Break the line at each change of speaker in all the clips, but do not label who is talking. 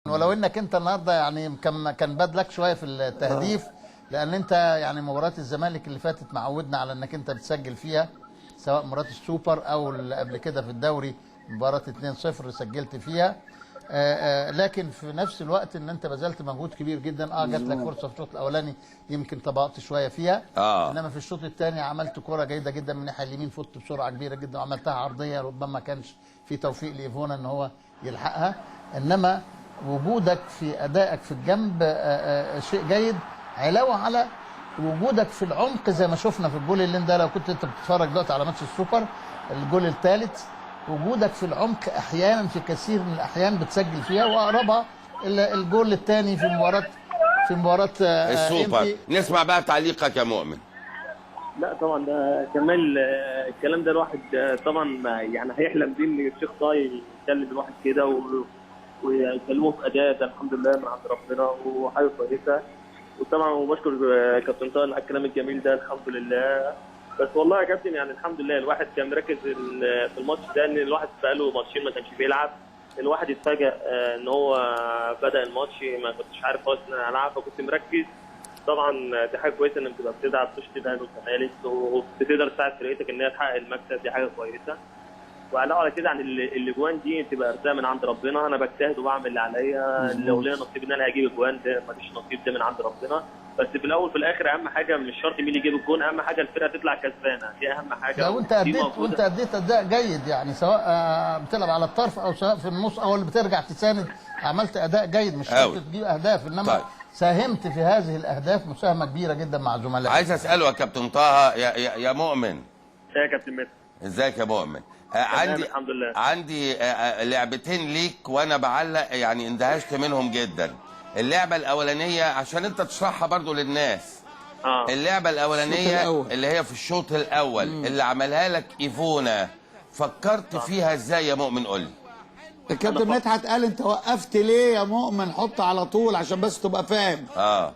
ولو انك انت النهارده يعني كان بدلك شويه في التهديف، لان انت يعني مباراه الزمالك اللي فاتت معودنا على انك انت بتسجل فيها، سواء مباراه السوبر او اللي قبل كده في الدوري مباراه 2-0 سجلت فيها. لكن في نفس الوقت ان انت بذلت مجهود كبير جدا. جات لك فرصه في الشوط الاولاني يمكن طبقت شويه فيها، انما في الشوط الثاني عملت كره جيده جدا من الناحيه اليمين، فوت بسرعه كبيره جدا وعملتها عرضيه، ربما ما كانش في توفيق لايفونا ان هو يلحقها. انما وجودك في ادائك في الجنب شيء جيد، علاوه على وجودك في العمق زي ما شفنا في الجول اللي ده. لو كنت انت بتتفرج دلوقتي على ماتش السوبر الجول الثالث، وجودك في العمق احيانا في كثير من الاحيان بتسجل فيها، واقربها الجول الثاني في مباراه
السوبر. نسمع بقى تعليقك يا مؤمن.
لا طبعا ده كمال، الكلام ده الواحد طبعا يعني هيحلم بيه ان الشيخ طاي يكلم الواحد كده ويكلمه في اداء الحمد لله من عند ربنا وحاجه كويسه. وطبعا بشكر كابتن طاهر على الكلام الجميل ده الحمد لله. بس والله يا كابتن يعني الحمد لله الواحد كان مركز في الماتش ده، ان الواحد بقاله ماتشين ما كانش بيلعب. الواحد اتفاجئ ان هو بدا الماتش ما كنتش عارف خالص ان انا هلعب، فكنت مركز. طبعا دي حاجه كويسه انك تبقى بتلعب تشتري اهلي والزمالك وبتقدر تساعد فرقتك ان هي تحقق المكسب، دي حاجه كويسه. وعلاوه على كده عن الاجوان دي تبقى ارزاق من عند ربنا، انا بجتهد وبعمل اللي عليا، لو ليا نصيب ان انا هجيب اجوان ده ماليش نصيب، ده من عند ربنا. بس في الاول في الاخر اهم حاجه مش شرط مين يجيب الجون، اهم حاجه الفرقه تطلع كسبانه، دي اهم حاجه.
لو انت اديت اداء جيد، يعني سواء بتلعب على الطرف او سواء في النص او اللي بترجع تساند، عملت اداء جيد، مش شرط تجيب اهداف، انما طيب. ساهمت في هذه الاهداف مساهمه كبيره جدا مع زملائك.
عايز اساله يا كابتن طه يا مؤمن.
يا كابتن متر،
ازيك يا مؤمن؟
الحمد لله.
عندي لعبتين ليك وانا بعلق، يعني اندهشت منهم جدا. اللعبه الاولانيه عشان انت تشرحها برضو للناس. اللعبه الاولانيه اللي هي في الشوط الاول اللي عملها لك ايفونا، فكرت فيها ازاي يا مؤمن؟ قول لي.
الكابتن مدحت قال انت وقفت ليه يا مؤمن؟ حط على طول عشان بس تبقى فاهم.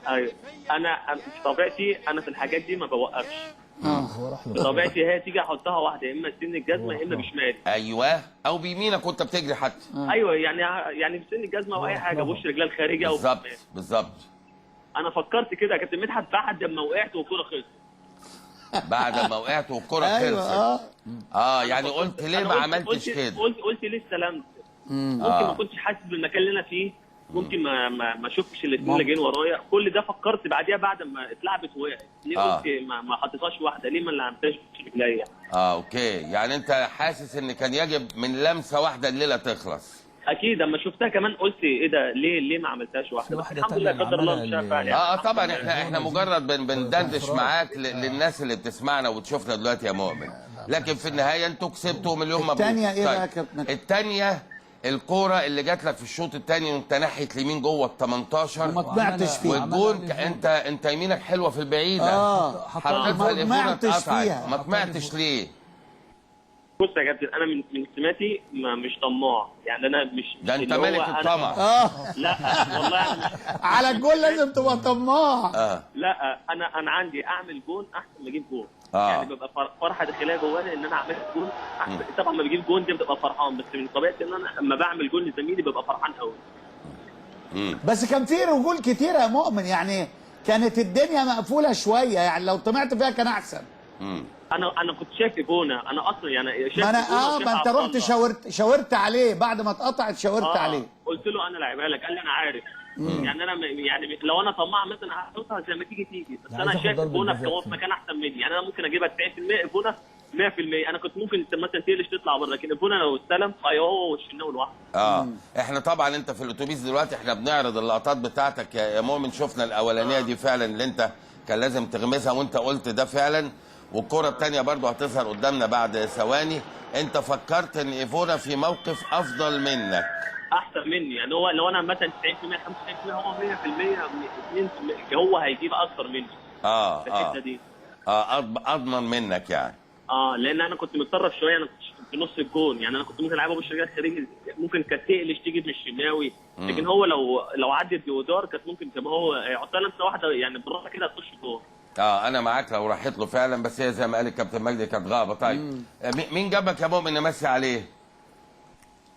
ايوه انا في طبيعتي انا في الحاجات دي ما بوقفش. بطبيعتي هي تيجي احطها واحده، يا اما سن الجزمه يا اما بشمالي.
ايوه، او بيمينك وانت بتجري حتى.
ايوه يعني بسن الجزمه او اي حاجه، بوش رجلها الخارجي او
بالظبط.
انا فكرت كده يا كابتن مدحت بعد ما وقعت والكوره خلصت.
بعد ما وقعت والكوره خلصت. يعني قلت ليه ما عملتش كده؟
قلت ليه استلمت؟ ممكن ما كنتش حاسس بالمكان اللي انا فيه، ممكن ما شفتش الاثنين اللي جايين ورايا، كل ده فكرت بعديها بعد ما اتلعبت وقعت، ليه قلت ما حطيتهاش واحده، ليه ما لعبتهاش برجليا؟
اوكي، يعني انت حاسس ان كان يجب من لمسه واحده الليله تخلص.
اكيد اما شفتها كمان قلت ايه ده، ليه ما عملتهاش واحده؟ الحمد لله قدر الله مش فعلا.
طبعا احنا مجرد بندردش معاك للناس اللي بتسمعنا وتشوفنا دلوقتي يا مؤمن، لكن في النهايه انتوا كسبتوا مليون مبروك.
الثانيه ايه بقى يا كابتن؟
الثانيه الكوره اللي جات لك في الشوط الثاني وانت ناحيه اليمين جوه ال 18
وما طلعتش فيها،
والجون انت يمينك حلوه في البعيده، حطيتها
ما طلعتش فيها.
ما طمعتش ليه؟
بص يا كابتن، انا من سماتي مش طماع، يعني انا مش
ده انت ملك الطمع.
لا والله أنا
على الجول لازم تبقى طماع.
لا انا عندي اعمل جون احسن ما اجيب جون. يعني ببقى فرحه داخليه جوانا ان انا عملت جون احسن. طبعا لما بجيب جون دي ببقى فرحان، بس من طبيعتي ان انا لما بعمل جون لزميلي ببقى فرحان قوي.
بس كان في رجول كتيره يا مؤمن، يعني كانت الدنيا مقفوله شويه، يعني لو طمعت فيها كان احسن.
انا كنت شايف ايفونا، انا اصلا يعني شايف
ما انت رحت شاورت عليه بعد ما اتقطعت، شاورت عليه،
قلت له انا لعبها لك، قال لي انا عارف. يعني انا يعني لو انا طماع مثلا هحطها زي ما تيجي، بس انا شايف ايفونا في مكان احسن مني، يعني انا ممكن اجيبها 90% ايفونا 100%. انا كنت ممكن مثلا تقلش تطلع بره، لكن ايفونا لو استلم هو والشناوي لوحده.
احنا طبعا انت في الاتوبيس دلوقتي احنا بنعرض اللقطات بتاعتك يا مؤمن، شفنا الاولانيه دي فعلا اللي انت كان لازم تغمسها وانت قلت ده فعلا، والكرة الثانية برضو هتظهر قدامنا بعد ثواني. انت فكرت ان ايفونا في موقف افضل منك،
احسن مني، يعني هو لو انا مثلا 90% 95% هو 100% 2% هو هيجيب اكتر مني في الحته دي.
اضمن منك يعني.
لان انا كنت متطرف شويه، انا كنت في نص الجون، يعني انا كنت ممكن العبها بالشرجال الخارجي، ممكن كانت تقلش تيجي من الشناوي، لكن هو لو عدت بودار كانت ممكن تبقى هو يحطها لمسه واحده يعني بالراحه كده تخش جول.
انا معاك لو راحت له فعلا، بس هي زي ما قال الكابتن مجدي كانت غابه. طيب مين جابك يا مؤمن نمسي عليه؟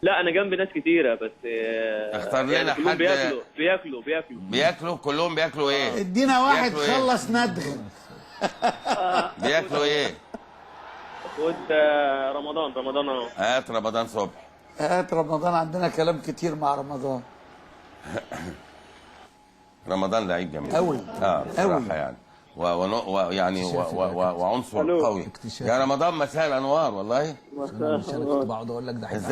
لا انا جنب ناس كتيره بس
اختار لنا
يعني كلهم
حد.
بياكلوا
كلهم بياكلوا ايه؟
ادينا واحد
بياكلوا إيه؟
خلص ندغ.
بياكلوا ايه؟
خد رمضان اهو.
هات رمضان صبحي.
هات رمضان، عندنا كلام كتير مع رمضان.
رمضان لعيب جميل
أوي.
بصراحه يعني ويعني وعنصر قوي. يا رمضان مساء الانوار والله.
مساء.
ازاي